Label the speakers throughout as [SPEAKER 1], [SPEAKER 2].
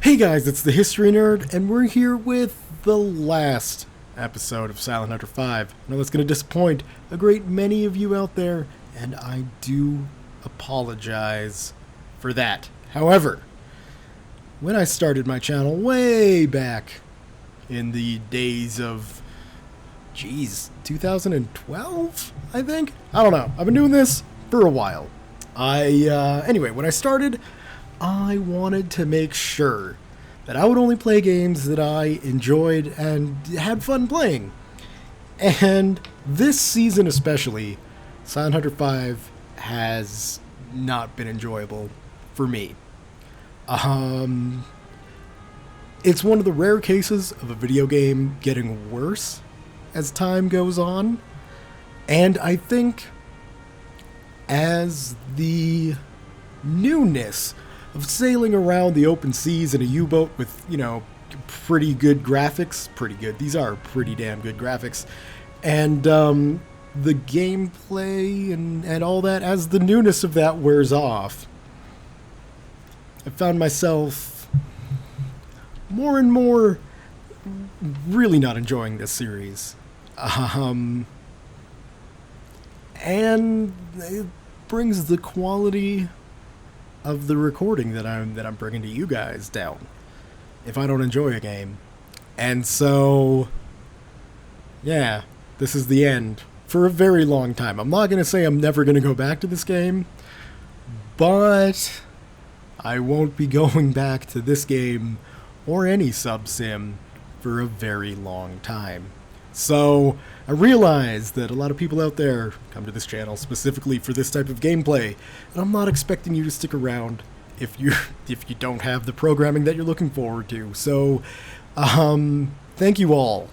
[SPEAKER 1] Hey guys, it's the History Nerd, and we're here with the last episode of Silent Hunter 5. I know that's going to disappoint a great many of you out there, and I do apologize for that. However, when I started my channel way back in the days of, 2012, I think? I don't know. I've been doing this for a while. Anyway, when I started, I wanted to make sure that I would only play games that I enjoyed and had fun playing. And this season especially, Silent Hunter 5 has not been enjoyable for me. It's one of the rare cases of a video game getting worse as time goes on. And I think as the newness of sailing around the open seas in a U-boat with, pretty good graphics. Pretty good. These are pretty damn good graphics. And the gameplay and all that, as the newness of that wears off, I found myself more and more really not enjoying this series. And it brings the quality of the recording that I'm bringing to you guys down if I don't enjoy a game. And so, yeah, this is the end for a very long time. I'm not going to say I'm never going to go back to this game, but I won't be going back to this game or any sub-sim for a very long time. So I realize that a lot of people out there come to this channel specifically for this type of gameplay, and I'm not expecting you to stick around if you don't have the programming that you're looking forward to. So, thank you all,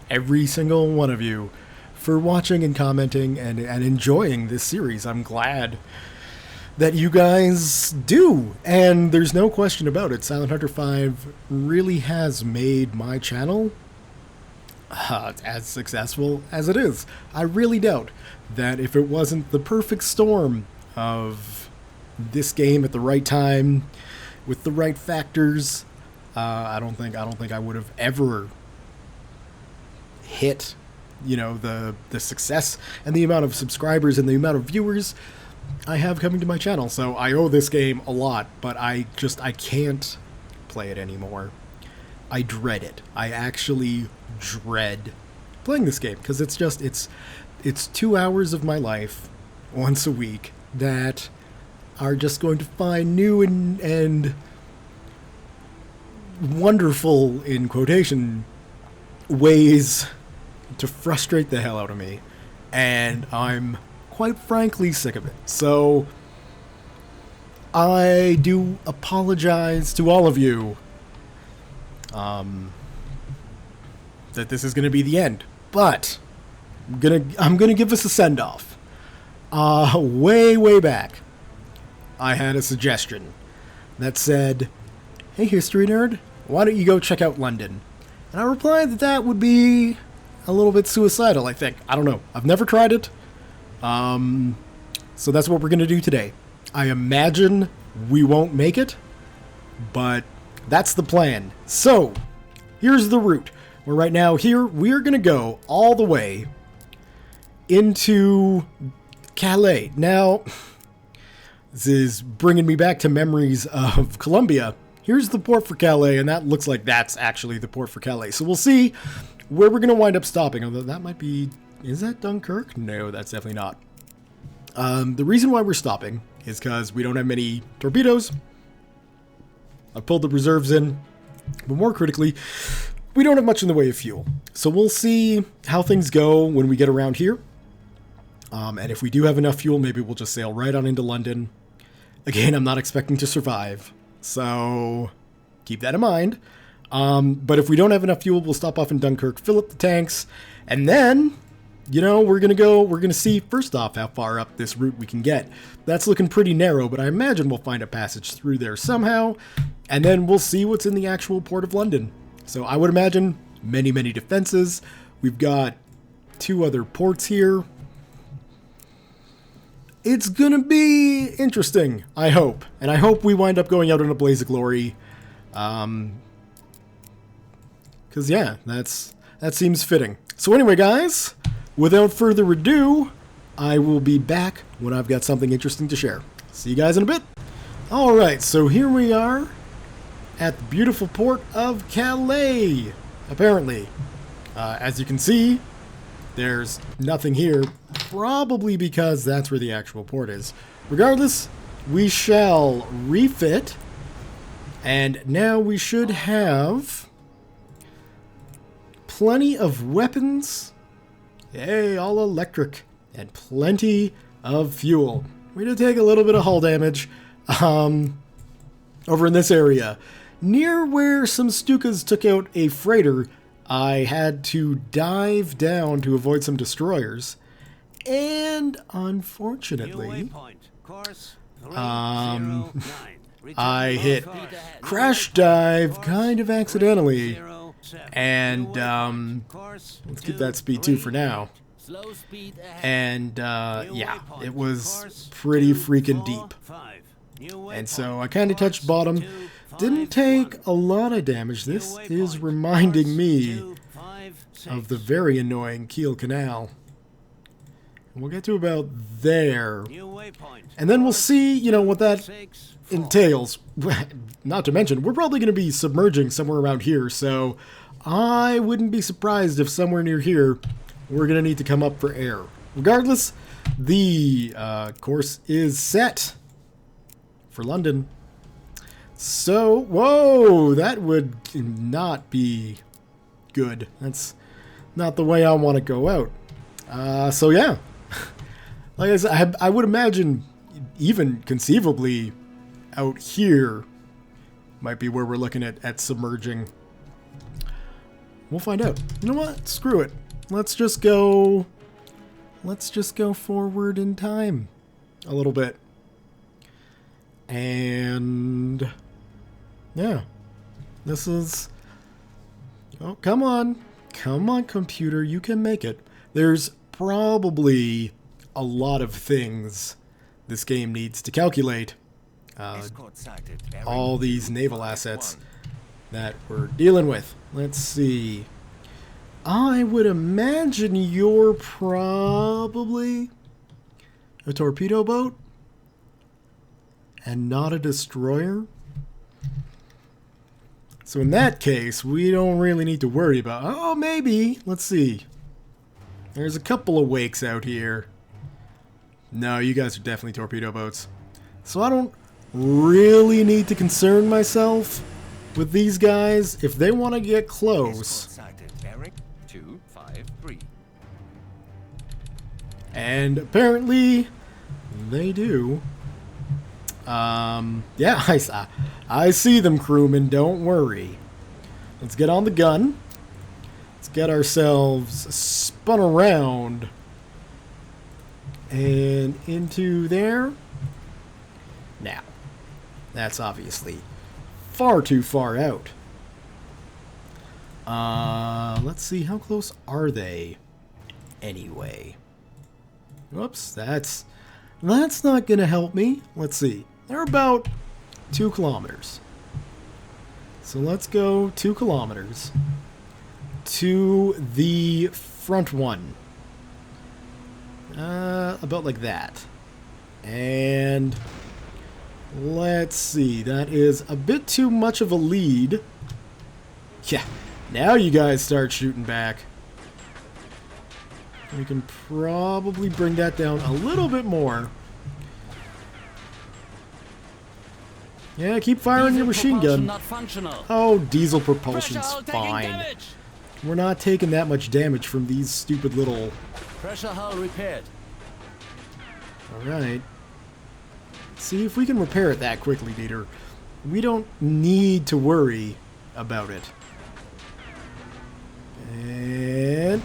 [SPEAKER 1] every single one of you, for watching and commenting and enjoying this series. I'm glad that you guys do, and there's no question about it. Silent Hunter 5 really has made my channel as successful as it is. I really doubt that if it wasn't the perfect storm of this game at the right time with the right factors, I don't think I would have ever hit, the success and the amount of subscribers and the amount of viewers I have coming to my channel. So I owe this game a lot, but I can't play it anymore. I dread it. I actually dread playing this game because it's 2 hours of my life once a week that are just going to find new and wonderful, in quotation, ways to frustrate the hell out of me. And I'm quite frankly sick of it. So I do apologize to all of you that this is going to be the end, but I'm gonna give us a send-off. Way back, I had a suggestion that said, "Hey, History Nerd, why don't you go check out London?" And I replied that would be a little bit suicidal, I think. I don't know. I've never tried it. So that's what we're gonna do today. I imagine we won't make it, but that's the plan. So, here's the route. We're right now here. We're going to go all the way into Calais. Now, this is bringing me back to memories of Colombia. Here's the port for Calais, and that looks like that's actually the port for Calais. So we'll see where we're going to wind up stopping. Although that might be... Is that Dunkirk? No, that's definitely not. The reason why we're stopping is because we don't have many torpedoes. I've pulled the reserves in, but more critically, we don't have much in the way of fuel. So we'll see how things go when we get around here. And if we do have enough fuel, maybe we'll just sail right on into London. Again, I'm not expecting to survive, so keep that in mind. But if we don't have enough fuel, we'll stop off in Dunkirk, fill up the tanks, and then, we're going to see, first off, how far up this route we can get. That's looking pretty narrow, but I imagine we'll find a passage through there somehow, and then we'll see what's in the actual port of London. So I would imagine many defenses. We've got 2 other ports here. It's gonna be interesting, I hope. And I hope we wind up going out in a blaze of glory. Because, yeah, that seems fitting. So anyway, guys, without further ado, I will be back when I've got something interesting to share. See you guys in a bit. Alright, so here we are at the beautiful port of Calais, apparently. As you can see, there's nothing here, probably because that's where the actual port is. Regardless, we shall refit, and now we should have plenty of weapons, hey, all electric, and plenty of fuel. We did take a little bit of hull damage over in this area. Near where some Stukas took out a freighter, I had to dive down to avoid some destroyers. And unfortunately, I hit crash dive kind of accidentally. And let's keep that speed 2 for now. And yeah, it was pretty freaking deep. And so I kind of touched bottom. Didn't take a lot of damage. This is reminding me of the very annoying Kiel Canal. We'll get to about there. And then we'll see, you know, what that entails. Not to mention, we're probably going to be submerging somewhere around here, so I wouldn't be surprised if somewhere near here we're going to need to come up for air. Regardless, the course is set for London. So, whoa, that would not be good. That's not the way I want to go out. So yeah, like I said, I would imagine even conceivably out here might be where we're looking at submerging. We'll find out. You know what? Screw it. Let's just go forward in time a little bit. And yeah, this is, oh, come on, computer, you can make it. There's probably a lot of things this game needs to calculate. All these naval assets that we're dealing with. Let's see. I would imagine you're probably a torpedo boat and not a destroyer. So in that case, we don't really need to worry about... Oh, maybe. Let's see. There's a couple of wakes out here. No, you guys are definitely torpedo boats. So I don't really need to concern myself with these guys. If they want to get close... And apparently, they do. Yeah, I see them, crewmen. Don't worry. Let's get on the gun. Let's get ourselves spun around and into there. Now, that's obviously far too far out. Let's see, how close are they anyway? Whoops, that's not gonna help me. Let's see. They're about 2 kilometers. So let's go 2 kilometers to the front one. About like that. And let's see. That is a bit too much of a lead. Yeah. Now you guys start shooting back. We can probably bring that down a little bit more. Yeah, keep firing your machine gun. Oh, diesel propulsion's fine. We're not taking that much damage from these stupid little...
[SPEAKER 2] Pressure hull repaired.
[SPEAKER 1] Alright. See if we can repair it that quickly, Dieter. We don't need to worry about it. And...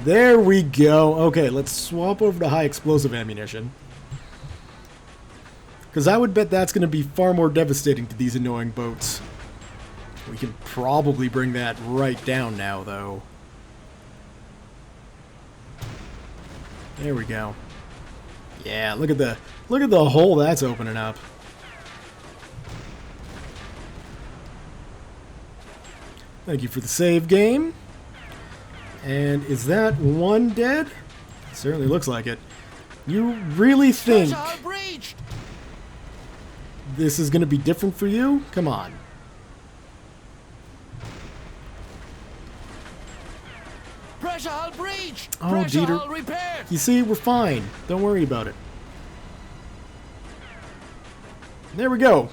[SPEAKER 1] there we go. Okay, let's swap over to high explosive ammunition. Because I would bet that's going to be far more devastating to these annoying boats. We can probably bring that right down now, though. There we go. Yeah, look at the hole that's opening up. Thank you for the save game. And is that one dead? Certainly looks like it. You really think
[SPEAKER 2] Pressure hull breached!
[SPEAKER 1] this is going to be different for you? Come on.
[SPEAKER 2] Pressure hull breached!
[SPEAKER 1] Oh,
[SPEAKER 2] Pressure
[SPEAKER 1] Dieter.
[SPEAKER 2] hull repaired!
[SPEAKER 1] You see, we're fine. Don't worry about it. There we go.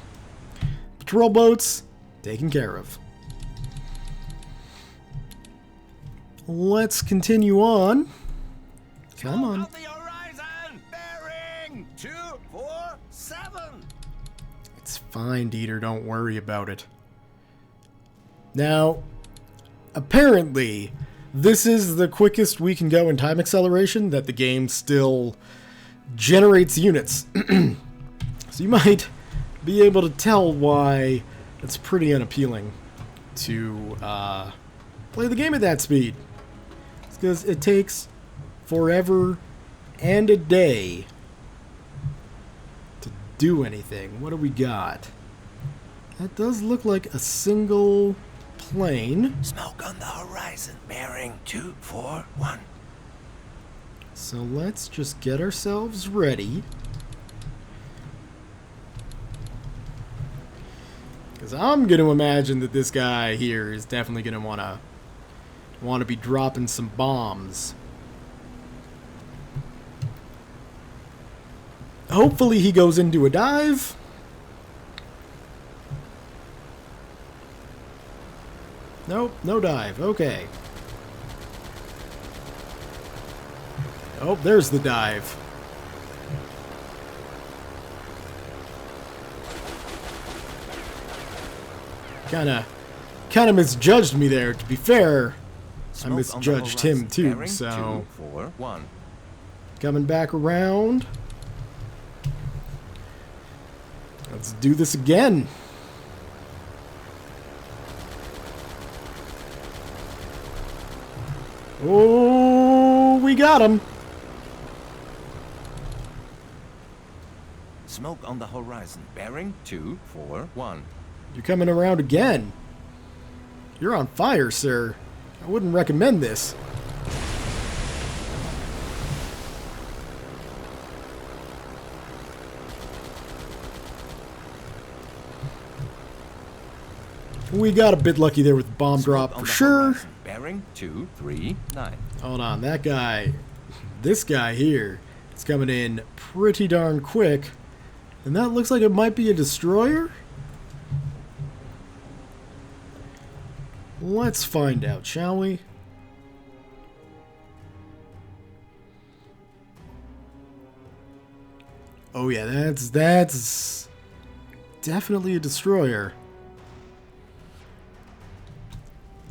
[SPEAKER 1] Patrol boats taken care of. Let's continue on. Come on.
[SPEAKER 2] Up the horizon! Bearing 247!
[SPEAKER 1] It's fine, Dieter. Don't worry about it. Now, apparently, this is the quickest we can go in time acceleration that the game still generates units. So you might be able to tell why it's pretty unappealing to play the game at that speed. It's because it takes forever and a day to do anything. What do we got? That does look like a single plane.
[SPEAKER 2] Smoke on the horizon, bearing 241.
[SPEAKER 1] So let's just get ourselves ready. Because I'm going to imagine that this guy here is definitely going to want to be dropping some bombs. Hopefully he goes into a dive. Nope, no dive. Okay. Oh, there's the dive. Kinda misjudged me there, to be fair. I misjudged him too, so
[SPEAKER 2] 241.
[SPEAKER 1] coming back around. Let's do this again. Oh, we got him.
[SPEAKER 2] Smoke on the horizon, bearing 241.
[SPEAKER 1] You're coming around again. You're on fire, sir. I wouldn't recommend this. We got a bit lucky there with the bomb drop for sure.
[SPEAKER 2] Bearing 239.
[SPEAKER 1] Hold on, that guy, this guy here, is coming in pretty darn quick. And that looks like it might be a destroyer? Let's find out, shall we? Oh yeah, that's definitely a destroyer.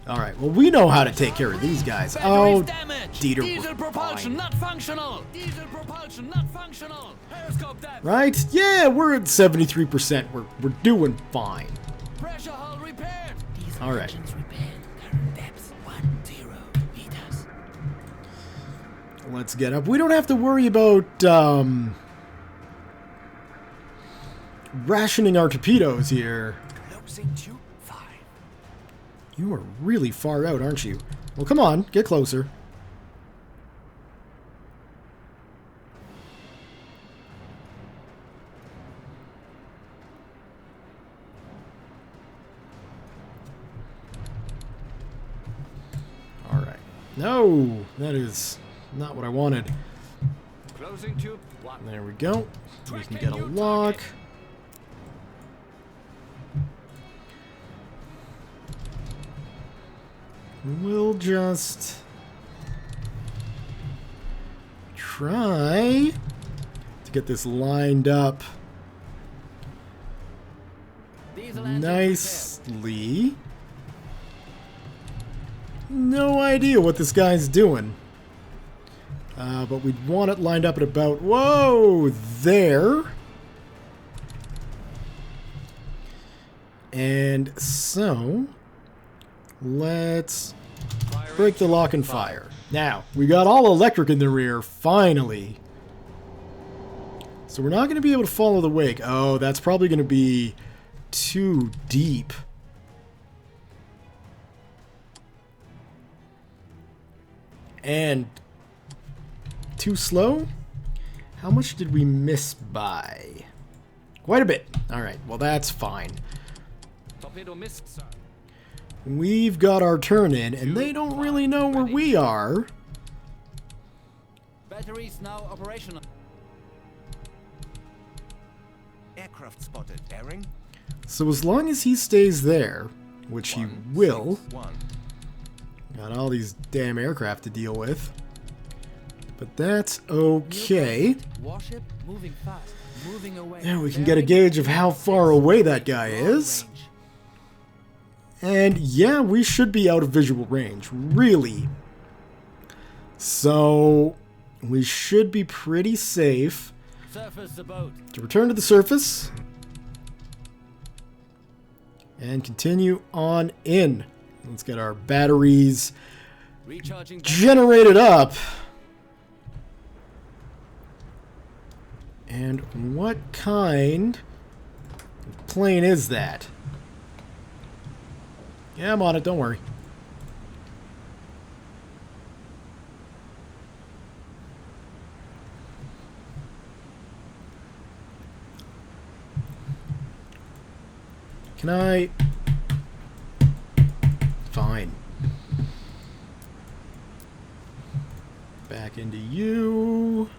[SPEAKER 1] Alright, well we know how to take care of these guys. Oh, Dieter,
[SPEAKER 2] Diesel propulsion not functional. Diesel propulsion not functional. Periscope depth.
[SPEAKER 1] right? Yeah, we're at 73%. We're doing fine.
[SPEAKER 2] Pressure hull repaired. Diesel
[SPEAKER 1] All right.
[SPEAKER 2] engines repaired. Current depth 10 meters.
[SPEAKER 1] Let's get up. We don't have to worry about rationing our torpedoes here.
[SPEAKER 2] Closing to 5.
[SPEAKER 1] You are really far out, aren't you? Well, come on, get closer. All right. No, that is not what I wanted.
[SPEAKER 2] Closing to 1.
[SPEAKER 1] There we go. We can get a lock. We'll just try to get this lined up
[SPEAKER 2] Diesel engines
[SPEAKER 1] nicely. No idea what this guy's doing. But we'd want it lined up at about, whoa, there. And so, let's break the lock and fire. Now, we got all electric in the rear, finally. So we're not going to be able to follow the wake. Oh, that's probably going to be too deep. And too slow? How much did we miss by? Quite a bit. Alright, well that's fine.
[SPEAKER 2] Torpedo missed, sir.
[SPEAKER 1] We've got our turn in, and they don't really know where we are.
[SPEAKER 2] Batteries now operational.
[SPEAKER 3] Aircraft spotted. Bearing.
[SPEAKER 1] So as long as he stays there, which he will,
[SPEAKER 3] 161.
[SPEAKER 1] got all these damn aircraft to deal with. But that's okay.
[SPEAKER 2] Warship moving fast, moving away.
[SPEAKER 1] Now we can get a gauge of how far away that guy is. And yeah, we should be out of visual range, really. So we should be pretty safe
[SPEAKER 2] Surface the boat.
[SPEAKER 1] to return to the surface and continue on in. Let's get our batteries
[SPEAKER 2] Recharging.
[SPEAKER 1] generated up. And what kind of plane is that? Yeah, I'm on it, don't worry. Can I? Fine. Back into you.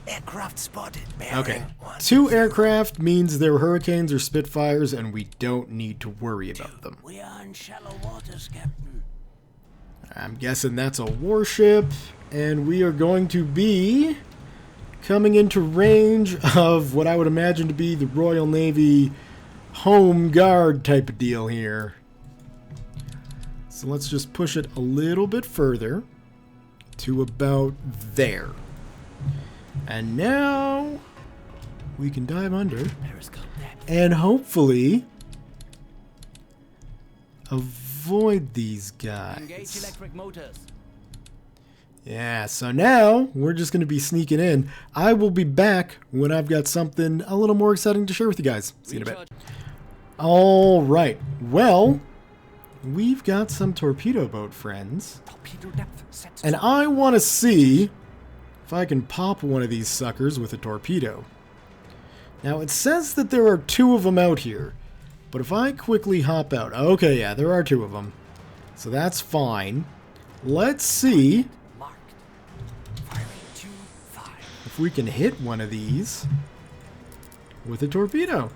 [SPEAKER 3] Aircraft spotted. Bearing.
[SPEAKER 1] Okay.
[SPEAKER 3] 1.
[SPEAKER 1] 2 aircraft means they're Hurricanes or Spitfires, and we don't need to worry about them.
[SPEAKER 3] We are in shallow waters, Captain.
[SPEAKER 1] I'm guessing that's a warship, and we are going to be coming into range of what I would imagine to be the Royal Navy Home Guard type of deal here. So let's just push it a little bit further to about there. And now we can dive under
[SPEAKER 3] Periscope depth.
[SPEAKER 1] and hopefully avoid these
[SPEAKER 2] Engage
[SPEAKER 1] guys.
[SPEAKER 2] electric motors.
[SPEAKER 1] Yeah, so now we're just going to be sneaking in. I will be back when I've got something a little more exciting to share with you guys. See you in a bit.
[SPEAKER 2] Recharge.
[SPEAKER 1] All right. Well, we've got some torpedo boat friends,
[SPEAKER 3] Torpedo depth set.
[SPEAKER 1] and I want to see if I can pop one of these suckers with a torpedo. Now, it says that there are 2 of them out here, but if I quickly hop out... Okay, yeah, there are 2 of them. So that's fine. Let's see
[SPEAKER 3] Marked. Firing 2-5.
[SPEAKER 1] if we can hit one of these with a torpedo.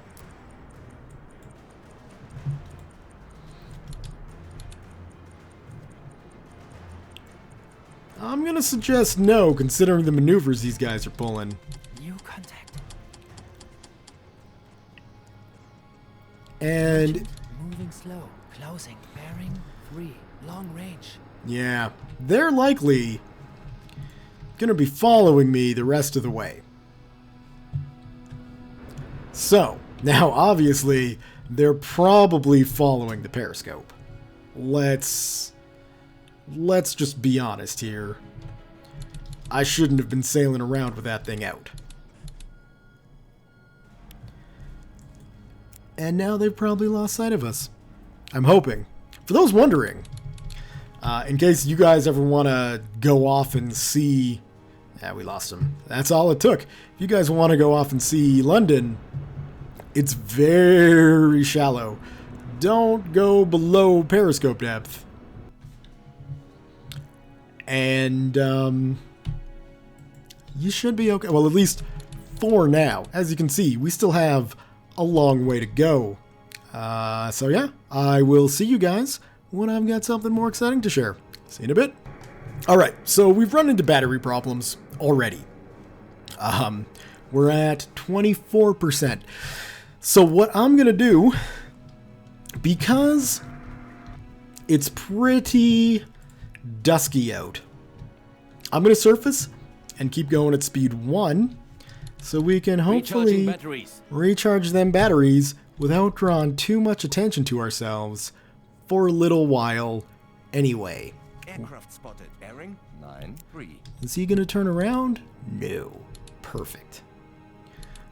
[SPEAKER 1] I'm going to suggest no, considering the maneuvers these guys are pulling.
[SPEAKER 3] New contact.
[SPEAKER 1] And
[SPEAKER 3] Moving slow. Closing. Bearing 3. Long range.
[SPEAKER 1] yeah, they're likely going to be following me the rest of the way. So, now obviously, they're probably following the periscope. Let's just be honest here. I shouldn't have been sailing around with that thing out. And now they've probably lost sight of us. I'm hoping. For those wondering, in case you guys ever want to go off and see... Yeah, we lost them. That's all it took. If you guys want to go off and see London, it's very shallow. Don't go below periscope depth. And you should be okay. Well, at least for now. As you can see, we still have a long way to go. So yeah, I will see you guys when I've got something more exciting to share. See you in a bit. Alright, so we've run into battery problems already. We're at 24%. So what I'm going to do, because it's pretty dusky out, I'm going to surface and keep going at speed 1 so we can
[SPEAKER 2] Recharging
[SPEAKER 1] hopefully
[SPEAKER 2] batteries.
[SPEAKER 1] recharge them batteries without drawing too much attention to ourselves for a little while anyway.
[SPEAKER 3] Aircraft spotted. Bearing 9-3.
[SPEAKER 1] Is he going to turn around? No. Perfect.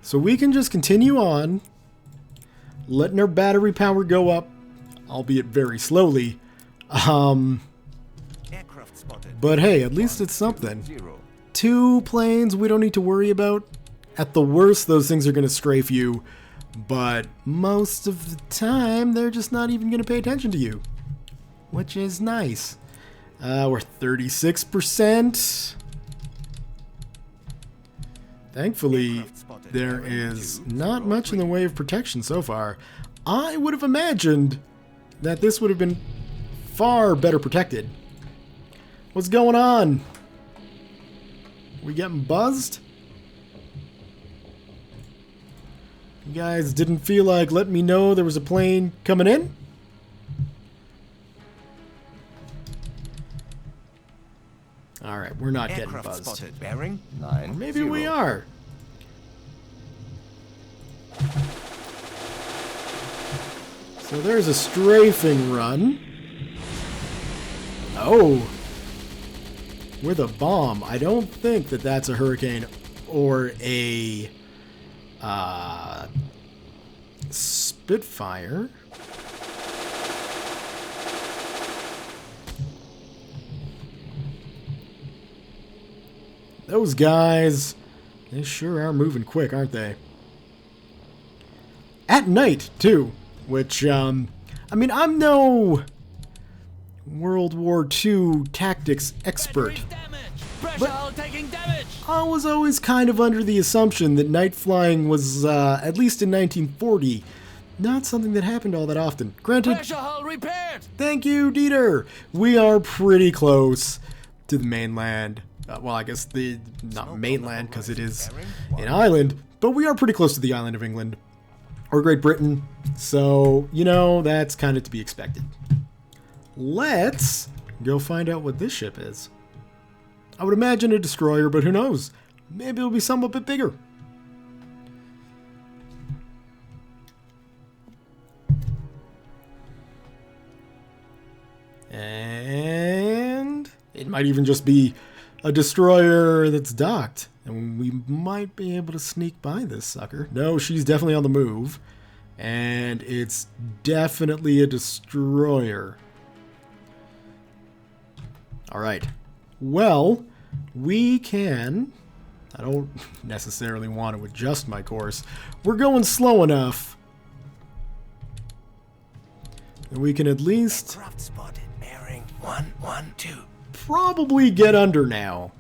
[SPEAKER 1] So we can just continue on, letting our battery power go up, albeit very slowly.
[SPEAKER 3] Aircraft
[SPEAKER 1] But hey, at least it's something. 2 planes we don't need to worry about. At the worst, those things are going to strafe you. But most of the time, they're just not even going to pay attention to you. Which is nice. We're 36%. Thankfully, there is not much in the way of protection so far. I would have imagined that this would have been far better protected. What's going on? We getting buzzed? You guys didn't feel like letting me know there was a plane coming in? Alright, we're not getting buzzed.
[SPEAKER 4] Spotted. Bearing
[SPEAKER 1] Or maybe we are. So there's a strafing run. Oh. With a bomb. I don't think that that's a hurricane or a Spitfire. Those guys, they sure are moving quick, aren't they? At night, too. Which, I mean, I'm no World War II tactics expert. But
[SPEAKER 2] taking damage.
[SPEAKER 1] I was always kind of under the assumption that night flying was, at least in 1940, not something that happened all that often. Granted,
[SPEAKER 2] Pressure hull repaired.
[SPEAKER 1] thank you, Dieter. We are pretty close to the mainland. Well, I guess not mainland because it is an island, but we are pretty close to the island of England or Great Britain. So, you know, that's kind of to be expected. Let's go find out what this ship is. I would imagine a destroyer, but who knows? Maybe it'll be something a bit bigger. And it might even just be a destroyer that's docked. And we might be able to sneak by this sucker. No, she's definitely on the move. And it's definitely a destroyer. Alright. Well, we can... I don't necessarily want to adjust my course. We're going slow enough that we can at least
[SPEAKER 4] Aircraft spotted. Bearing 112.
[SPEAKER 1] probably get under now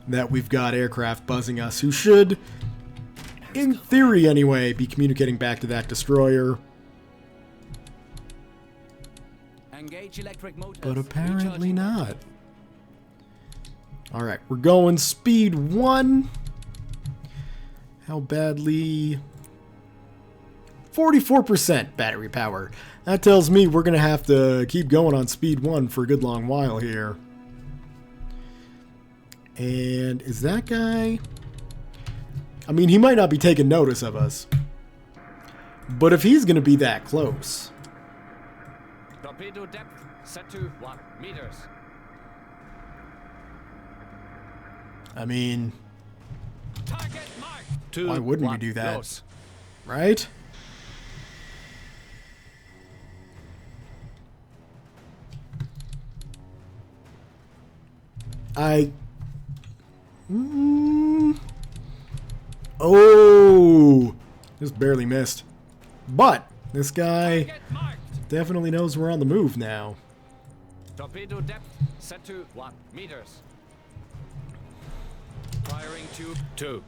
[SPEAKER 1] that we've got aircraft buzzing us who should, in theory anyway, be communicating back to that destroyer.
[SPEAKER 2] Engage electric motors.
[SPEAKER 1] But apparently
[SPEAKER 2] Recharging.
[SPEAKER 1] not. Alright, we're going speed 1. How badly? 44% battery power. That tells me we're going to have to keep going on speed 1 for a good long while here. And is that guy... I mean, he might not be taking notice of us. But if he's going to be that close...
[SPEAKER 2] Torpedo depth set to 1 meters.
[SPEAKER 1] I mean,
[SPEAKER 2] Target marked.
[SPEAKER 1] why wouldn't we do that?
[SPEAKER 2] Close.
[SPEAKER 1] Right? Oh! Just barely missed. But, this guy
[SPEAKER 2] Target marked.
[SPEAKER 1] definitely knows we're on the move now.
[SPEAKER 2] Torpedo depth set to 1 meters. Firing tube 2.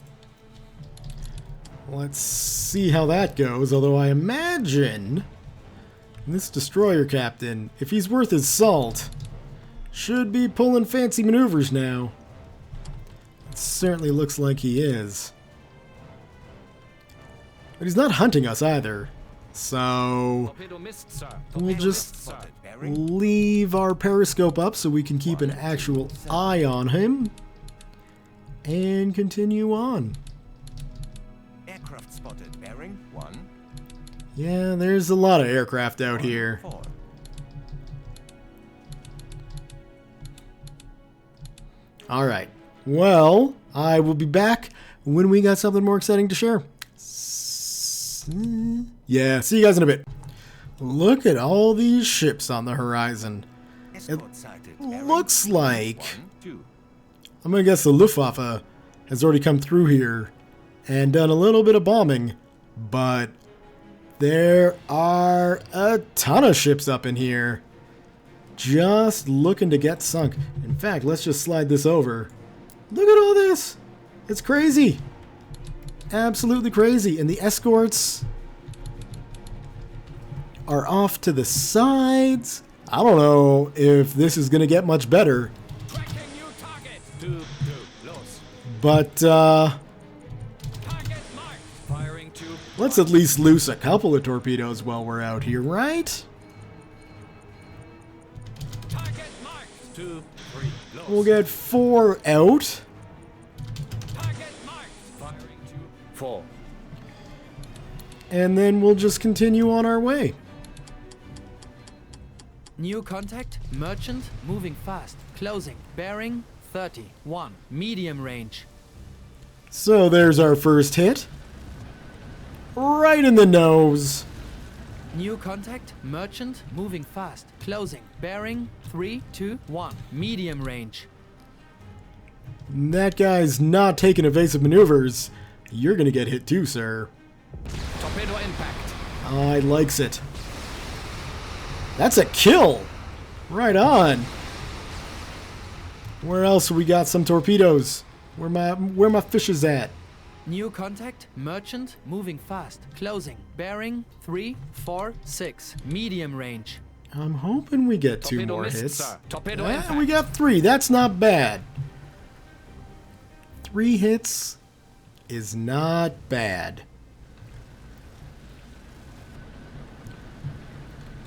[SPEAKER 1] Let's see how that goes, although I imagine this destroyer captain, if he's worth his salt, should be pulling fancy maneuvers now. It certainly looks like he is. But he's not hunting us either, so
[SPEAKER 2] Torpedo missed, sir.
[SPEAKER 1] we'll
[SPEAKER 2] Torpedo
[SPEAKER 1] just
[SPEAKER 2] missed, sir.
[SPEAKER 1] leave our periscope up so we can keep an actual eye on him and continue on.
[SPEAKER 4] Aircraft spotted. Bearing 1.
[SPEAKER 1] Yeah, there's a lot of aircraft out here.
[SPEAKER 4] 4.
[SPEAKER 1] Alright, well, I will be back when we got something more exciting to share. Yeah, see you guys in a bit. Look at all these ships on the horizon.
[SPEAKER 4] Escort sighted. Bearing
[SPEAKER 1] looks like...
[SPEAKER 4] 1, 2.
[SPEAKER 1] I'm gonna guess the Luftwaffe has already come through here and done a little bit of bombing, but there are a ton of ships up in here just looking to get sunk. In fact, let's just slide this over. Look at all this. It's crazy. Absolutely crazy. And the escorts are off to the sides. I don't know if this is gonna get much better.
[SPEAKER 2] Tracking new target. 2, 2, los.
[SPEAKER 1] But,
[SPEAKER 2] Target marked. Firing 2.
[SPEAKER 1] let's at least loose a couple of torpedoes while we're out here, right?
[SPEAKER 2] Target marked. 2, 3, los.
[SPEAKER 1] We'll get 4 out.
[SPEAKER 2] Target marked. Firing 2, 4.
[SPEAKER 1] And then we'll just continue on our way.
[SPEAKER 3] New contact. Merchant. Moving fast. Closing. Bearing 30. 1. Medium range.
[SPEAKER 1] So there's our first hit. Right in the nose.
[SPEAKER 3] New contact. Merchant. Moving fast. Closing. Bearing 3, 2, 1. Medium range.
[SPEAKER 1] That guy's not taking evasive maneuvers. You're gonna get hit too, sir.
[SPEAKER 2] Torpedo impact.
[SPEAKER 1] I likes it. That's a kill. Right on. Where else we got some torpedoes? Where my fishes at?
[SPEAKER 3] New contact. Merchant. Moving fast. Closing. Bearing 3, 4, 6. Medium range.
[SPEAKER 1] I'm hoping we get 2
[SPEAKER 2] Torpedo
[SPEAKER 1] more
[SPEAKER 2] missed,
[SPEAKER 1] hits.
[SPEAKER 2] sir. Torpedo
[SPEAKER 1] Ah,
[SPEAKER 2] impact.
[SPEAKER 1] we got 3. That's not bad. 3 hits is not bad.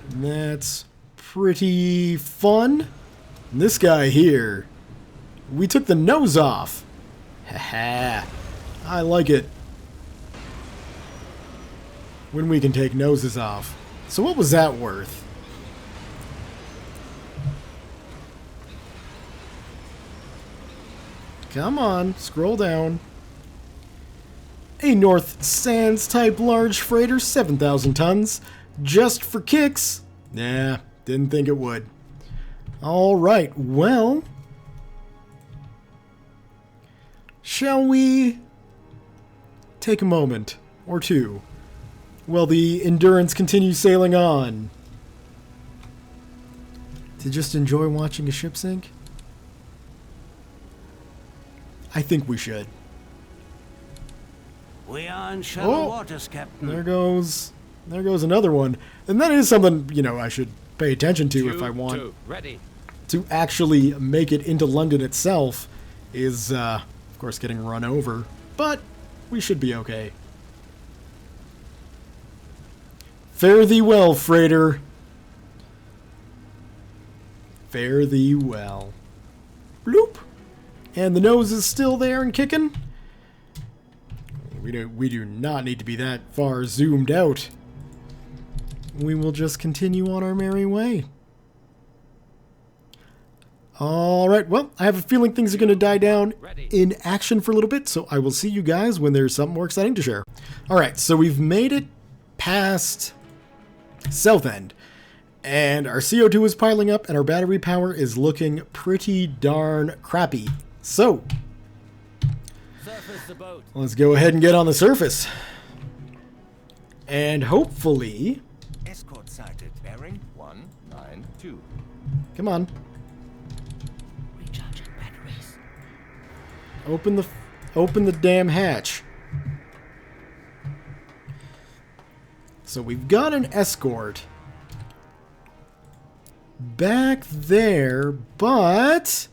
[SPEAKER 1] That's pretty fun. And this guy here, we took the nose off. Haha, I like it when we can take noses off. So what was that worth? Come on, scroll down. A North Sands type large freighter, 7,000 tons. Just for kicks? Nah, didn't think it would. Alright, well... shall we take a moment or two while the Endurance continues sailing on to just enjoy watching a ship sink? I think we should.
[SPEAKER 5] We are in shallow
[SPEAKER 1] Oh.
[SPEAKER 5] waters, Captain.
[SPEAKER 1] There goes another one. And that is something, you know, I should pay attention to if
[SPEAKER 2] 2,
[SPEAKER 1] I want
[SPEAKER 2] 2. Ready.
[SPEAKER 1] to actually make it into London itself is, of course, getting run over. But we should be okay. Fare thee well, freighter. Fare thee well. Bloop. And the nose is still there and kicking. We do not need to be that far zoomed out. We will just continue on our merry way. Alright, well, I have a feeling things are going to die down in action for a little bit, so I will see you guys when there's something more exciting to share. Alright, so we've made it past Southend, and our CO2 is piling up, and our battery power is looking pretty darn crappy. So,
[SPEAKER 2] Surface the boat.
[SPEAKER 1] let's go ahead and get on the surface. And hopefully...
[SPEAKER 4] Escort sighted. Bearing 192.
[SPEAKER 1] come on.
[SPEAKER 3] Recharging batteries.
[SPEAKER 1] Open the damn hatch. So we've got an escort back there, but...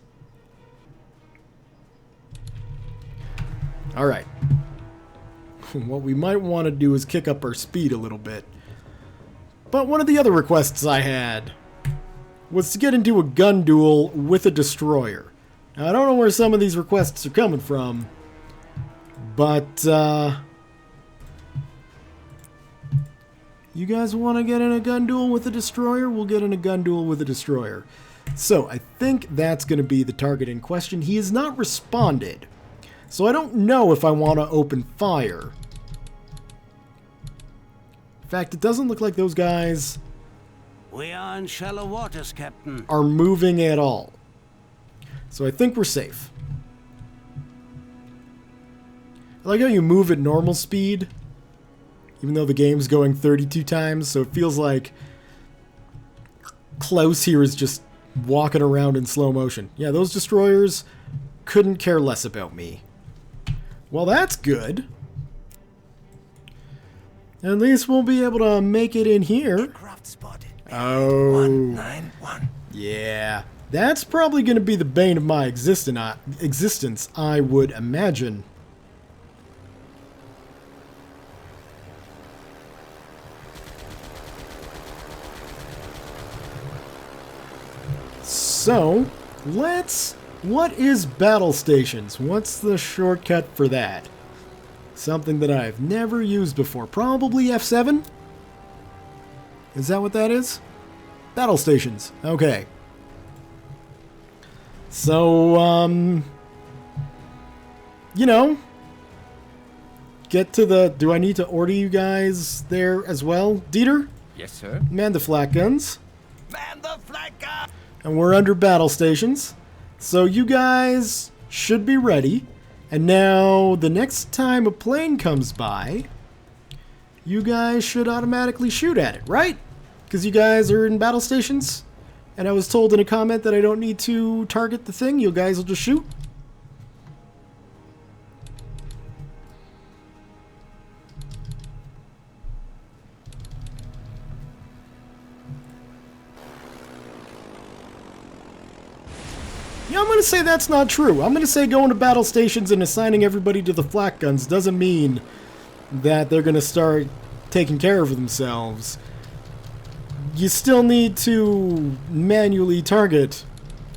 [SPEAKER 1] alright. What we might want to do is kick up our speed a little bit. But one of the other requests I had was to get into a gun duel with a destroyer. Now, I don't know where some of these requests are coming from, but, you guys want to get in a gun duel with a destroyer? We'll get in a gun duel with a destroyer. So, I think that's going to be the target in question. He has not responded, so I don't know if I want to open fire. In fact, it doesn't look like those guys
[SPEAKER 5] We are in shallow waters, Captain.
[SPEAKER 1] are moving at all. So I think we're safe. I like how you move at normal speed, even though the game's going 32 times, so it feels like Klaus here is just walking around in slow motion. Yeah, those destroyers couldn't care less about me. Well, that's good. At least we'll be able to make it in here.
[SPEAKER 4] Aircraft spotted.
[SPEAKER 1] Oh.
[SPEAKER 4] 191.
[SPEAKER 1] Yeah. That's probably going to be the bane of my existence, I would imagine. So, what is battle stations? What's the shortcut for that? Something that I've never used before. Probably F7? Is that what that is? Battle stations. Okay. So, you know, get to the... Do I need to order you guys there as well? Dieter?
[SPEAKER 4] Yes, sir.
[SPEAKER 1] Man the flak guns.
[SPEAKER 4] Man the flag gun!
[SPEAKER 1] And we're under battle stations. So you guys should be ready. And now, the next time a plane comes by, you guys should automatically shoot at it, right? Because you guys are in battle stations. And I was told in a comment that I don't need to target the thing. You guys will just shoot. Yeah, I'm going to say that's not true. I'm going to say going to battle stations and assigning everybody to the flak guns doesn't mean that they're going to start taking care of themselves. You still need to manually target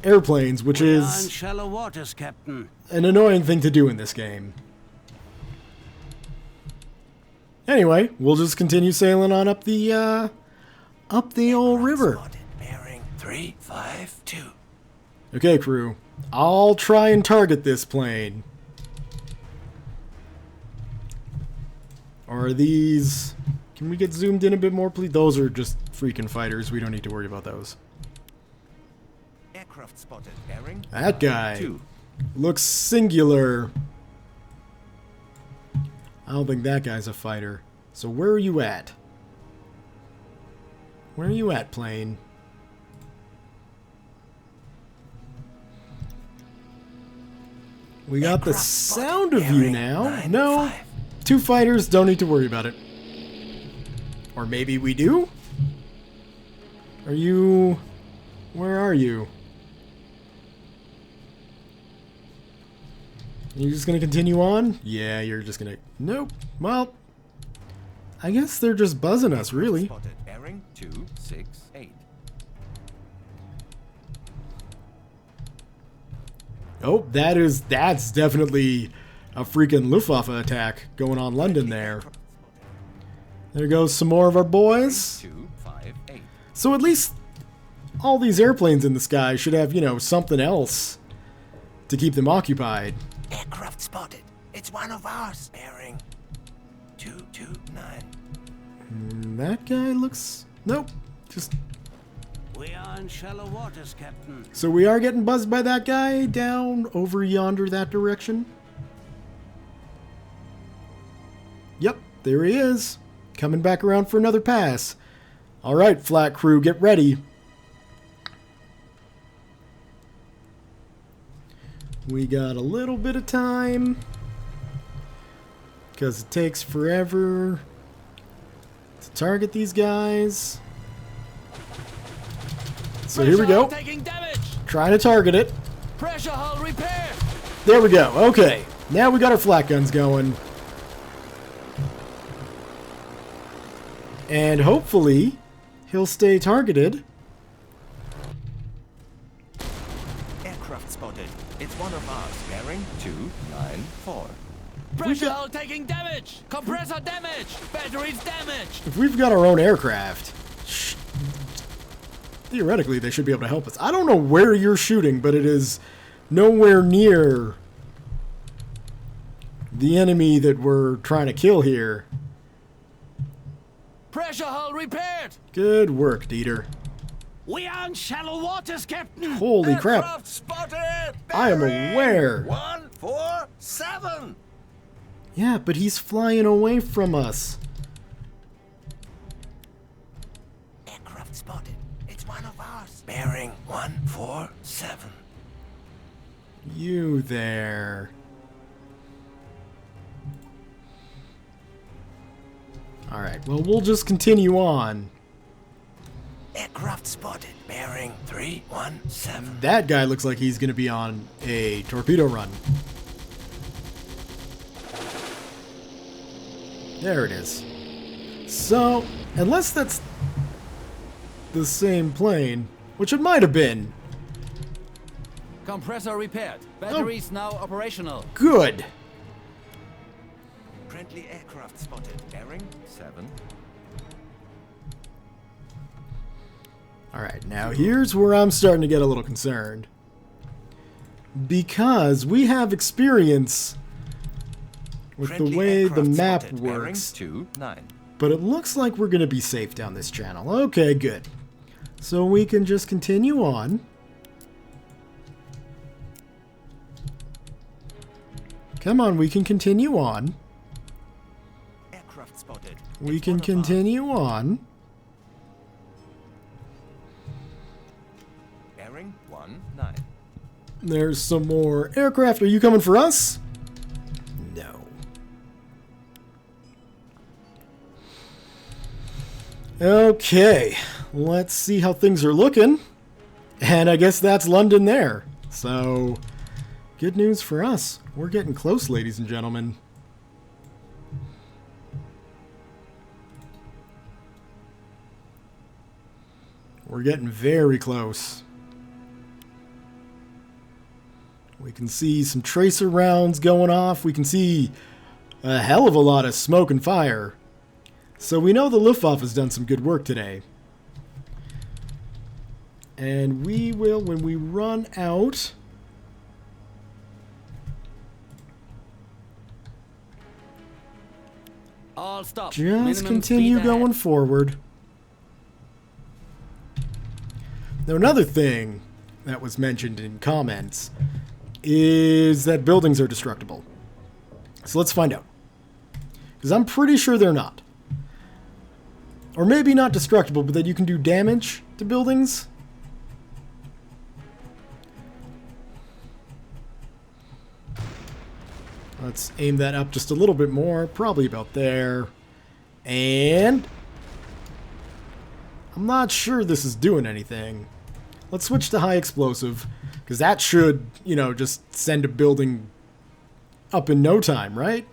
[SPEAKER 1] airplanes, which
[SPEAKER 5] We are in
[SPEAKER 1] is
[SPEAKER 5] shallow waters, Captain.
[SPEAKER 1] an annoying thing to do in this game. Anyway, we'll just continue sailing on up the old river.
[SPEAKER 4] Spotted. Bearing 352.
[SPEAKER 1] Okay, crew. I'll try and target this plane. Or are these... Can we get zoomed in a bit more, please? Those are just freaking fighters. We don't need to worry about those.
[SPEAKER 4] Aircraft spotted. Bearing
[SPEAKER 1] That guy
[SPEAKER 4] 2.
[SPEAKER 1] looks singular. I don't think that guy's a fighter. So where are you at? Where are you at, plane? We got the
[SPEAKER 4] Aircraft spotted.
[SPEAKER 1] sound of you
[SPEAKER 4] Bearing
[SPEAKER 1] now.
[SPEAKER 4] 95.
[SPEAKER 1] No, 2 fighters, don't need to worry about it. Or maybe we do? Are you... Where are you? You're just gonna continue on? Yeah, you're just gonna... Nope. Well, I guess they're just buzzing us, really.
[SPEAKER 4] Spotted. Bearing 268.
[SPEAKER 1] Oh, that's definitely a freaking Luftwaffe attack going on London there. There goes some more of our boys.
[SPEAKER 4] 258.
[SPEAKER 1] So at least all these airplanes in the sky should have, you know, something else to keep them occupied.
[SPEAKER 4] Aircraft spotted. It's one of ours. Bearing 229.
[SPEAKER 1] That guy looks... Nope. Just...
[SPEAKER 5] We are in shallow waters, Captain.
[SPEAKER 1] So we are getting buzzed by that guy down over yonder that direction. Yep, there he is. Coming back around for another pass. Alright, flat crew, get ready. We got a little bit of time. Because it takes forever to target these guys. So here we
[SPEAKER 2] Pressure
[SPEAKER 1] go.
[SPEAKER 2] hull taking damage.
[SPEAKER 1] Trying to target it.
[SPEAKER 2] Pressure hull repaired.
[SPEAKER 1] There we go. Okay. Now we got our flak guns going. And hopefully he'll stay targeted.
[SPEAKER 4] Aircraft spotted. It's one of ours. Bearing 294.
[SPEAKER 2] Pressure
[SPEAKER 1] got-
[SPEAKER 2] hull taking damage. Compressor damage. Batteries damaged.
[SPEAKER 1] If we've got our own aircraft, theoretically they should be able to help us. I don't know where you're shooting, but it is nowhere near the enemy that we're trying to kill here.
[SPEAKER 2] Pressure hull repaired.
[SPEAKER 1] Good work, Dieter.
[SPEAKER 5] We are in shallow waters, Captain.
[SPEAKER 1] Holy crap.
[SPEAKER 4] Aircraft spotted!
[SPEAKER 1] I am
[SPEAKER 4] Bearing
[SPEAKER 1] aware.
[SPEAKER 4] 147!
[SPEAKER 1] Yeah, but he's flying away from us.
[SPEAKER 4] Aircraft spotted. It's one of ours. Bearing 147.
[SPEAKER 1] You there. Alright, well, we'll just continue on.
[SPEAKER 4] Aircraft spotted. Bearing 317.
[SPEAKER 1] That guy looks like he's going to be on a torpedo run. There it is. So, unless that's the same plane, which it might have been.
[SPEAKER 2] Compressor repaired. Batteries now operational.
[SPEAKER 1] Good.
[SPEAKER 4] Friendly aircraft spotted. Bearing 7.
[SPEAKER 1] Alright, now here's where I'm starting to get a little concerned. Because we have experience with the way the map works.
[SPEAKER 4] 29.
[SPEAKER 1] But it looks like we're going to be safe down this channel. Okay, good. So we can just continue on. Come on, we can continue on.
[SPEAKER 4] Aircraft spotted.
[SPEAKER 1] We
[SPEAKER 4] It's
[SPEAKER 1] can
[SPEAKER 4] one of
[SPEAKER 1] continue on.
[SPEAKER 4] ours. Bearing 19.
[SPEAKER 1] There's some more aircraft. Are you coming for us? No. Okay, let's see how things are looking. And I guess that's London there. So, good news for us. We're getting close, ladies and gentlemen. We're getting very close. We can see some tracer rounds going off. We can see a hell of a lot of smoke and fire. So we know the Luftwaffe has done some good work today. And we will, when we run out...
[SPEAKER 2] All stop.
[SPEAKER 1] just
[SPEAKER 2] Minimum
[SPEAKER 1] continue
[SPEAKER 2] speed
[SPEAKER 1] going
[SPEAKER 2] ahead.
[SPEAKER 1] forward. Now another thing that was mentioned in comments is that buildings are destructible. So let's find out. Because I'm pretty sure they're not. Or maybe not destructible, but that you can do damage to buildings. Let's aim that up just a little bit more, probably about there. And I'm not sure this is doing anything. Let's switch to high explosive, because that should, you know, just send a building up in no time, right?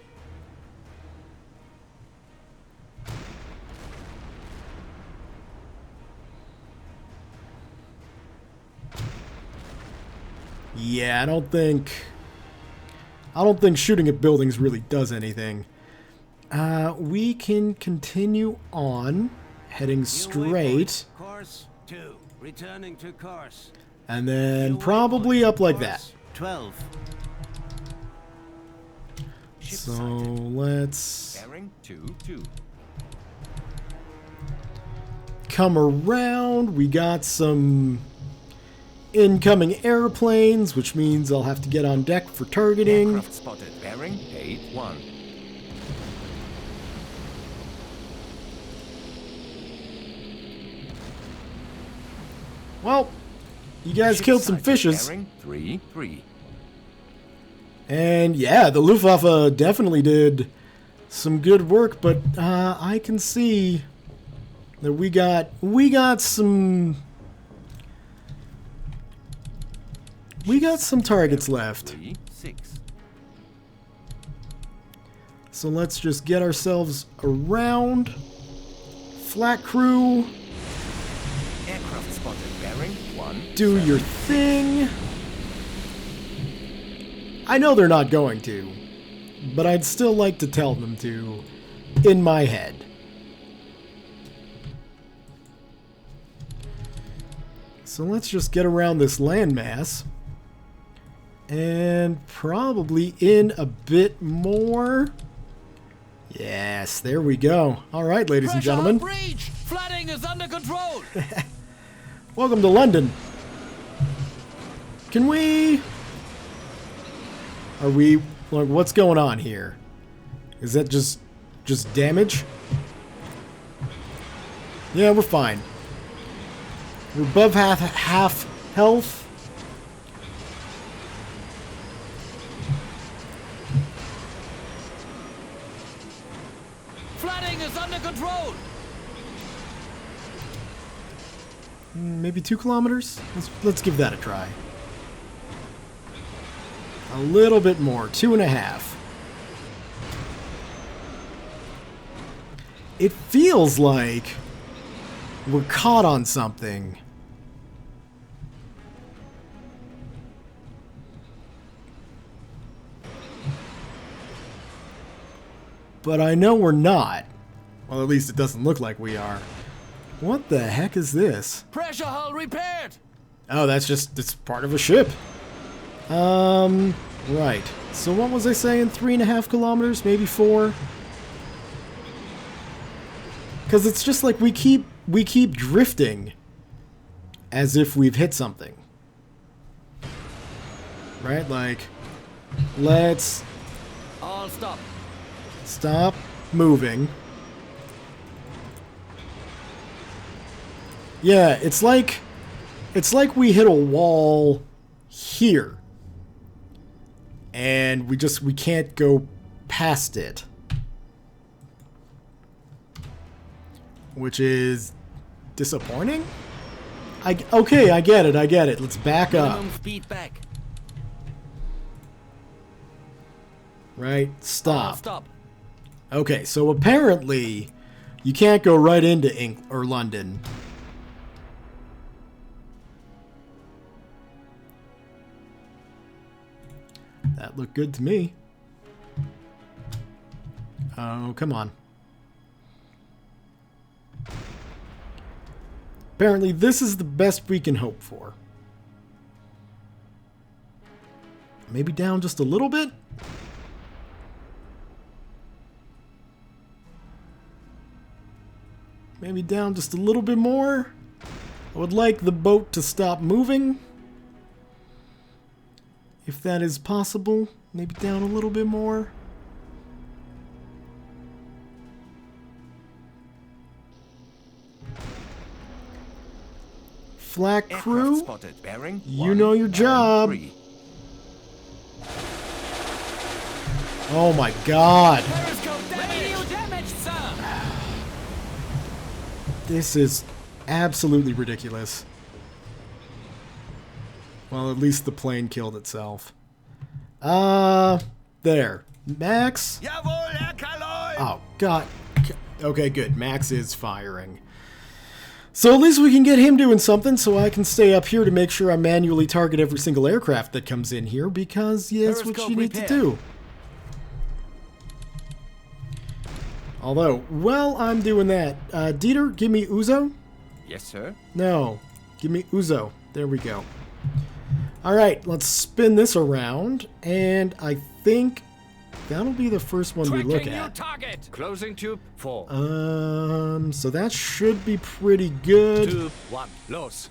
[SPEAKER 1] Yeah, I don't think shooting at buildings really does anything. We can continue on, heading
[SPEAKER 5] New
[SPEAKER 1] straight,
[SPEAKER 5] waypoint. Course 2. Returning to course.
[SPEAKER 1] and then
[SPEAKER 5] New
[SPEAKER 1] probably
[SPEAKER 5] waypoint.
[SPEAKER 1] up like
[SPEAKER 5] Course
[SPEAKER 1] that.
[SPEAKER 5] 12.
[SPEAKER 4] Ship
[SPEAKER 1] So
[SPEAKER 4] sighted.
[SPEAKER 1] let's
[SPEAKER 4] Bearing 22.
[SPEAKER 1] come around. We got some incoming airplanes, which means I'll have to get on deck for targeting.
[SPEAKER 4] Aircraft spotted. Bearing 81.
[SPEAKER 1] Well, you guys
[SPEAKER 4] Ship
[SPEAKER 1] killed some
[SPEAKER 4] sighted.
[SPEAKER 1] fishes.
[SPEAKER 4] Bearing 33.
[SPEAKER 1] And yeah, the Luftwaffe definitely did some good work, but I can see that we got some targets left.
[SPEAKER 4] 36.
[SPEAKER 1] So let's just get ourselves around. Flat crew,
[SPEAKER 4] Aircraft spotted. Bearing 1.
[SPEAKER 1] do your thing. I know they're not going to, but I'd still like to tell them to in my head. So let's just get around this landmass. And probably in a bit more. Yes, there we go. All right, ladies and
[SPEAKER 2] Pressure
[SPEAKER 1] gentlemen.
[SPEAKER 2] breach. Flooding is under control.
[SPEAKER 1] Welcome to London. Can we... Are we... Like, what's going on here? Is that just damage? Yeah, we're fine. We're above half health.
[SPEAKER 2] Flooding is under control.
[SPEAKER 1] Maybe 2 kilometers? Let's give that a try. A little bit more. 2.5. It feels like we're caught on something. But I know we're not. Well, at least it doesn't look like we are. What the heck is this?
[SPEAKER 2] Pressure hull repaired.
[SPEAKER 1] Oh, it's part of a ship. Right. So what was I saying? 3.5 kilometers? Maybe 4? Because it's just like we keep drifting as if we've hit something. Right? Like, let's
[SPEAKER 2] All stop.
[SPEAKER 1] stop moving. Yeah, it's like we hit a wall here. And we can't go past it. Which is disappointing? Okay, I get it. Let's back up.
[SPEAKER 2] Minimum speed back.
[SPEAKER 1] Right?
[SPEAKER 2] All
[SPEAKER 1] Stop.
[SPEAKER 2] stop.
[SPEAKER 1] Okay, so apparently you can't go right into London. That looked good to me. Oh, come on. Apparently this is the best we can hope for. Maybe down just a little bit? Maybe down just a little bit more? I would like the boat to stop moving. If that is possible, maybe down a little bit more. Flak crew,
[SPEAKER 4] Aircraft spotted. Bearing
[SPEAKER 1] you know your job.
[SPEAKER 4] 3.
[SPEAKER 1] Oh my god.
[SPEAKER 2] Periscope damage. Radio damage, sir.
[SPEAKER 1] This is absolutely ridiculous. Well, at least the plane killed itself. There. Max?
[SPEAKER 4] Jawohl, Herr Kaloi!
[SPEAKER 1] Oh, God. Okay, good. Max is firing. So at least we can get him doing something so I can stay up here to make sure I manually target every single aircraft that comes in here because, yeah, that's what
[SPEAKER 2] Periscope
[SPEAKER 1] you need to
[SPEAKER 2] repair.
[SPEAKER 1] do. Although, while I'm doing that, Dieter, give me Uzo?
[SPEAKER 4] Yes, sir.
[SPEAKER 1] No. Give me Uzo. There we go. Alright, let's spin this around, and I think that'll be the first one we look
[SPEAKER 2] Tracking new
[SPEAKER 1] at.
[SPEAKER 2] target.
[SPEAKER 5] Closing tube 4.
[SPEAKER 1] So that should be pretty good.
[SPEAKER 5] Tube 1. Los.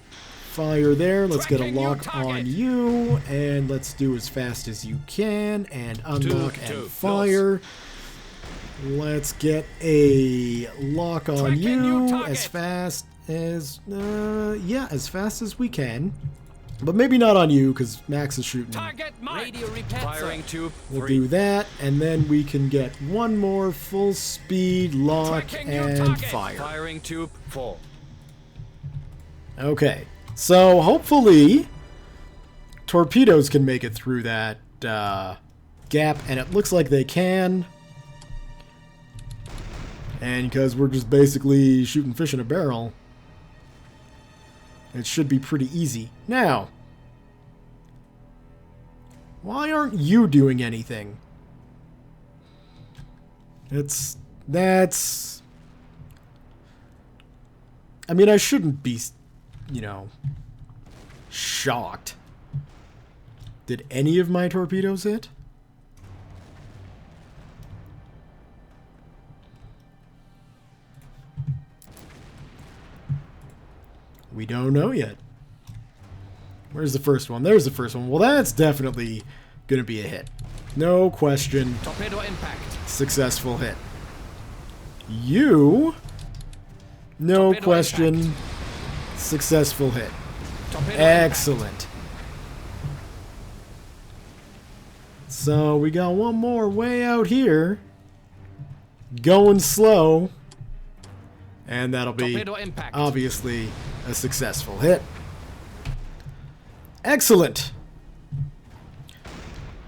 [SPEAKER 1] Fire there. Let's get a
[SPEAKER 2] Tracking new
[SPEAKER 1] lock
[SPEAKER 2] target.
[SPEAKER 1] on you, and let's do as fast as you can, and unlock
[SPEAKER 5] Two,
[SPEAKER 1] and fire. Let's get a lock on
[SPEAKER 2] Tracking
[SPEAKER 1] you
[SPEAKER 2] new target.
[SPEAKER 1] as fast as, yeah, as fast as we can. But maybe not on you, because Max is shooting.
[SPEAKER 2] Target marked.
[SPEAKER 3] Radio repaired,
[SPEAKER 5] Firing
[SPEAKER 3] sir.
[SPEAKER 5] tube
[SPEAKER 1] We'll
[SPEAKER 5] 3.
[SPEAKER 1] do that, and then we can get one more full speed lock
[SPEAKER 2] Tracking new
[SPEAKER 1] and
[SPEAKER 2] target.
[SPEAKER 1] fire.
[SPEAKER 5] Firing tube 4.
[SPEAKER 1] Okay, so hopefully torpedoes can make it through that gap, and it looks like they can. And because we're just basically shooting fish in a barrel, it should be pretty easy. Now, why aren't you doing anything? That's... I mean, I shouldn't be, you know, shocked. Did any of my torpedoes hit? We We don't know yet. Where's the first one? There's the first one. Well, that's definitely going to be a hit. No question.
[SPEAKER 2] Torpedo impact.
[SPEAKER 1] Successful hit. You... No
[SPEAKER 2] Torpedo
[SPEAKER 1] question.
[SPEAKER 2] impact.
[SPEAKER 1] Successful hit.
[SPEAKER 2] Torpedo
[SPEAKER 1] Excellent. So we got one more way out here. Going slow. And that'll be
[SPEAKER 2] Torpedo impact.
[SPEAKER 1] obviously a successful hit. Excellent.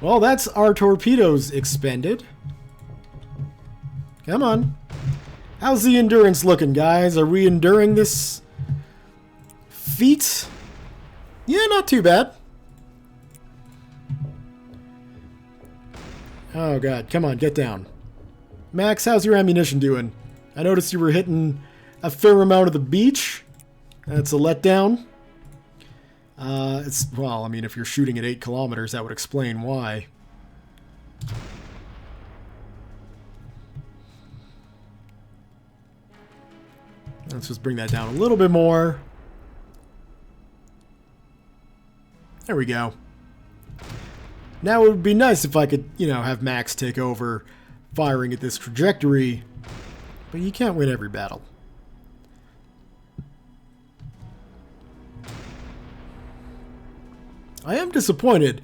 [SPEAKER 1] Well, that's our torpedoes expended. Come on. How's the endurance looking, guys? Are we enduring this feat? Yeah, not too bad. Oh, God. Come on, get down. Max, how's your ammunition doing? I noticed you were hitting a fair amount of the beach. That's a letdown. Well, I mean, if you're shooting at 8 kilometers, that would explain why. Let's just bring that down a little bit more. There we go. Now it would be nice if I could, you know, have Max take over firing at this trajectory, but you can't win every battle. I am disappointed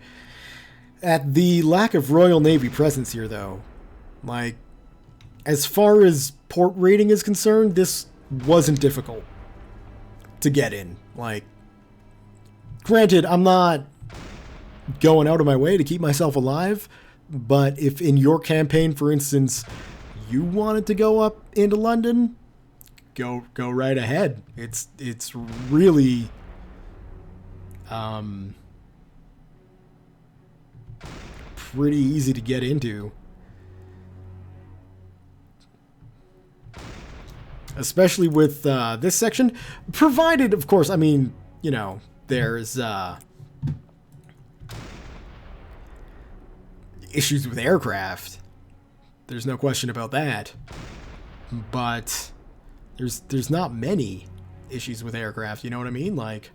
[SPEAKER 1] at the lack of Royal Navy presence here, though. Like, as far as port rating is concerned, this wasn't difficult to get in. Like, granted, I'm not going out of my way to keep myself alive, but if in your campaign, for instance, you wanted to go up into London, go right ahead. It's really pretty easy to get into. Especially with this section, provided, of course, I mean, you know, there's issues with aircraft. There's no question about that. But there's not many issues with aircraft, you know what I mean? Like,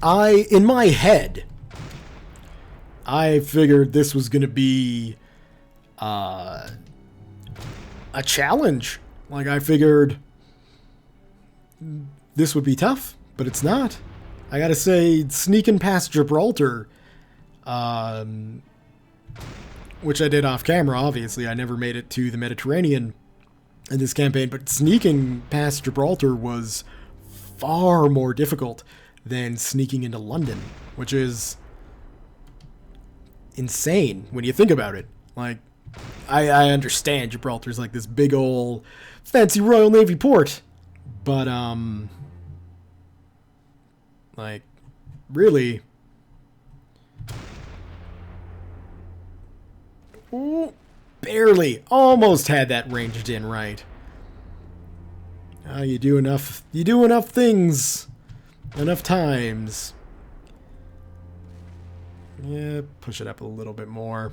[SPEAKER 1] in my head, I figured this was going to be a challenge. Like, I figured this would be tough, but it's not. I gotta say, sneaking past Gibraltar, which I did off camera, obviously. I never made it to the Mediterranean in this campaign, but sneaking past Gibraltar was far more difficult than sneaking into London, which is insane when you think about it. Like, I understand Gibraltar's like this big ol' fancy Royal Navy port, but like, really, ooh, barely, almost had that ranged in right. You do enough things enough times. Yeah, push it up a little bit more.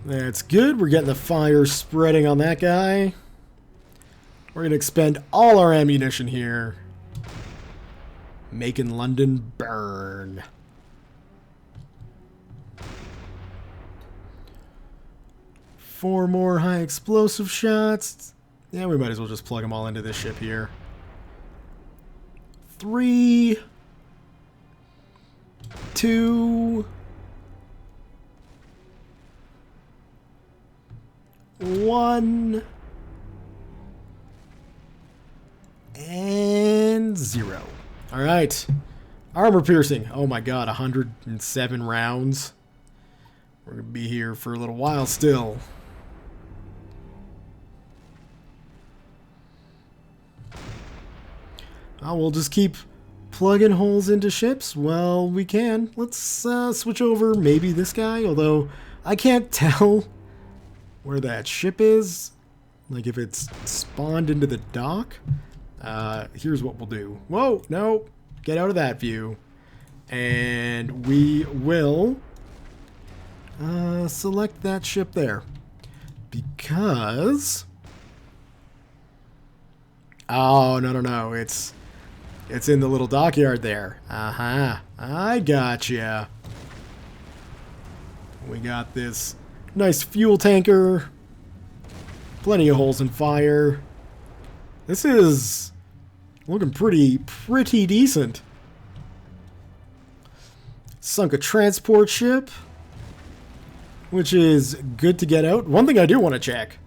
[SPEAKER 1] That's good. We're getting the fire spreading on that guy. We're going to expend all our ammunition here. Making London burn. Four more high explosive shots. Yeah, we might as well just plug them all into this ship here. 3, 2, 1, and 0. All right. Armor piercing. Oh my god, 107 rounds. We're going to be here for a little while still. Oh, we'll just keep plugging holes into ships. Well, we can. Let's switch over maybe this guy, although I can't tell where that ship is Like if it's spawned into the dock, here's what we'll do. Whoa, no, get out of that view. And we will select that ship there. Because... Oh, no. It's in the little dockyard there. Uh-huh. I gotcha. We got this nice fuel tanker. Plenty of holes in fire. This is looking pretty decent. Sunk a transport ship, which is good to get out. One thing I do want to check.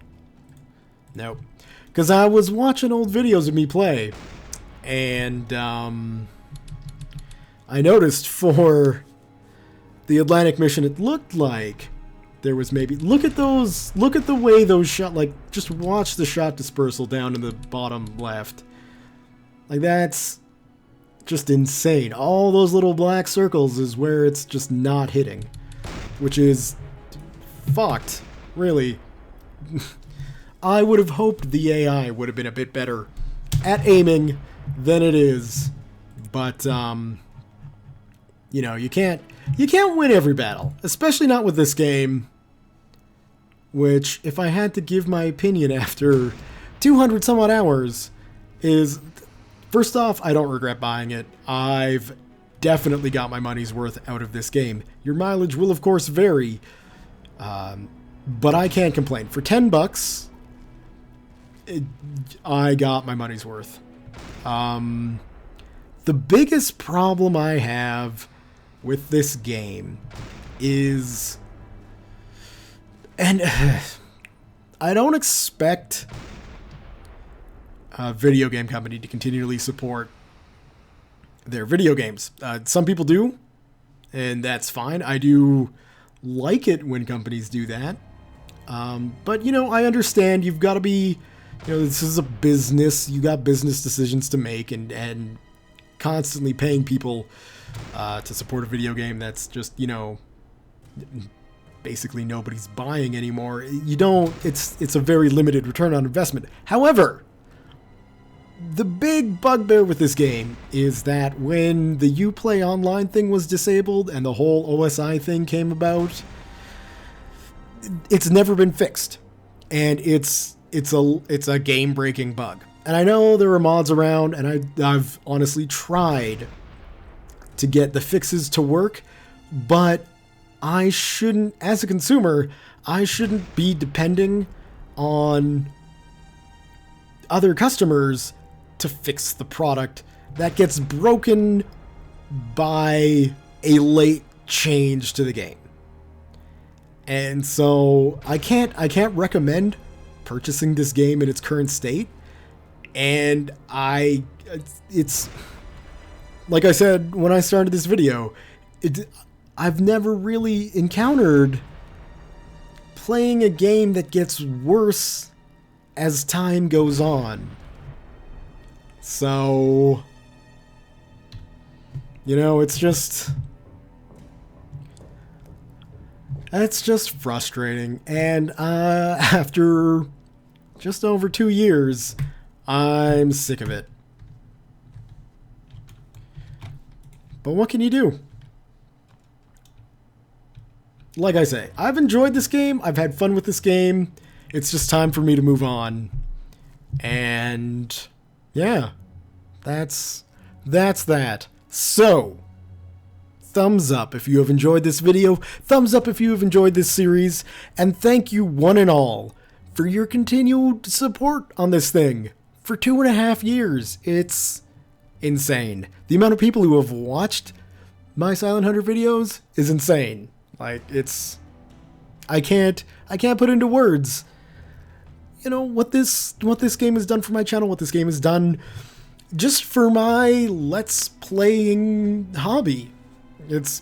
[SPEAKER 1] Nope. Because I was watching old videos of me play, and I noticed for the Atlantic mission, it looked like there was maybe... Look at the way those shot... Like, just watch the shot dispersal down in the bottom left. Like, that's just insane. All those little black circles is where it's just not hitting, which is fucked, really. I would have hoped the AI would have been a bit better at aiming than it is, but you know, you can't win every battle, especially not with this game, which, if I had to give my opinion after 200 some odd hours, is, first off, I don't regret buying it. I've definitely got my money's worth out of this game. Your mileage will, of course, vary, but I can't complain. For $10, I got my money's worth. The biggest problem I have with this game is, and I don't expect a video game company to continually support their video games. Some people do, and that's fine. I do like it when companies do that. But, you know, I understand you've got to be, you know, this is a business. You got business decisions to make, and constantly paying people to support a video game that's just, you know, basically nobody's buying anymore. You don't, it's a very limited return on investment. However, the big bugbear with this game is that when the Uplay Online thing was disabled and the whole OSI thing came about, it's never been fixed. And it's a game-breaking bug. And I know there are mods around, and I've honestly tried to get the fixes to work, but I shouldn't, as a consumer, I shouldn't be depending on other customers to fix the product that gets broken by a late change to the game. And so I can't recommend purchasing this game in its current state. And it's like I said when I started this video, I've never really encountered playing a game that gets worse as time goes on. So, you know, it's just frustrating. And after just over 2 years, I'm sick of it. But what can you do? Like I say, I've enjoyed this game. I've had fun with this game. It's just time for me to move on. And yeah, that's that. So, thumbs up if you have enjoyed this video. Thumbs up if you have enjoyed this series. And thank you one and all for your continued support on this thing. For 2.5 years. It's insane. The amount of people who have watched my Silent Hunter videos is insane. Like, it's... I can't put into words, you know, what this game has done for my channel, what this game has done just for my Let's Playing hobby. It's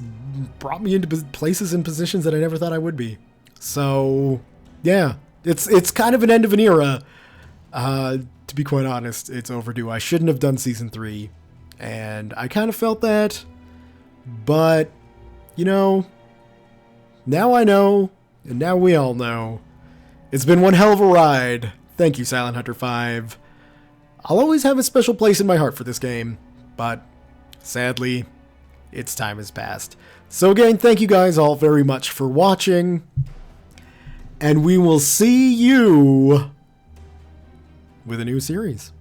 [SPEAKER 1] brought me into places and positions that I never thought I would be. So, yeah, it's kind of an end of an era. To be quite honest, it's overdue. I shouldn't have done Season 3, and I kind of felt that, but, you know, now I know, and now we all know. It's been one hell of a ride. Thank you, Silent Hunter 5. I'll always have a special place in my heart for this game, but sadly, its time has passed. So again, thank you guys all very much for watching, and we will see you with a new series.